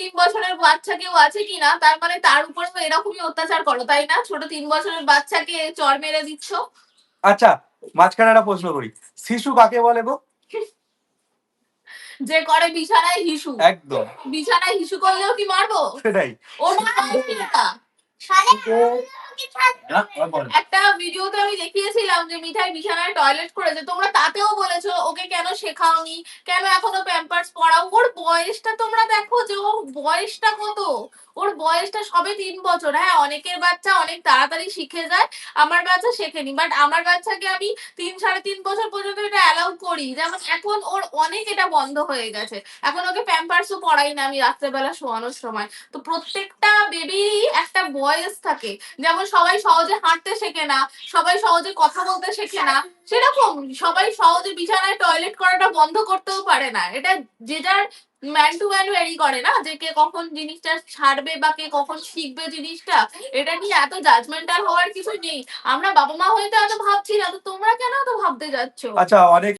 3 বছরের বাচ্চা কেউ আছে কিনা, তার মানে তার উপরেও এরকমই অত্যাচার করো, তাই না? ছোট 3 বছরের বাচ্চাকে চড় মেরে দিচ্ছ। আচ্ছা, মাঝখানে একটা প্রশ্ন করি, শিশু কাকে বলে গো? যে করে বিছানায় হিসু। একদম। বিছানায় হিসু করলেও কি মারবো? সেটাই। ওর একটা ভিডিওতে আমি দেখিয়েছিলাম যে মিঠাই বিছানায় টয়লেট করেছে, তোমরা তাতেও বলেছো ওকে কেন শেখাওনি, কেন এখনো প্যাম্পার্স পরাও। ওর বয়সটা তোমরা দেখো যে ওর বয়সটা কত, ওর বয়সটা সবে 3 বছর। হ্যাঁ, অনেকের বাচ্চা অনেক তাড়াতাড়ি শিখে যায়, আমার বাচ্চা শেখেনি, বাট আমার বাচ্চাকে আমি 3-3.5 বছর পর্যন্ত এটা অ্যালাউ করি। যেমন এখন ওর অনেক এটা বন্ধ হয়ে গেছে, এখন ওকে প্যাম্পার্সও পরাই না আমি রাত্রেবেলা শোয়ানোর সময়। তো প্রত্যেকটা বেবিরই একটা বয়স থাকে, যেমন সবাই সহজে হাঁটতে শেখে না, সবাই সহজে কথা বলতে শেখে না, সেরকম সবাই সহজে বিছানায় টয়লেট করাটা বন্ধ করতেও পারে না। এটা যে যার ম্যান টু ম্যান ভ্যারি করে না, যে কে কখন জিনিসটা ছাড়বে বা কে কখন শিখবে জিনিসটা। এটা নিয়ে এত জাজমেন্টাল হওয়ার কিছু নেই। আমরা বাবা মা হয়ে তো এত ভাবছি না, তো তোমরা কেন এত ভাবতে যাচ্ছ? আচ্ছা, অনেক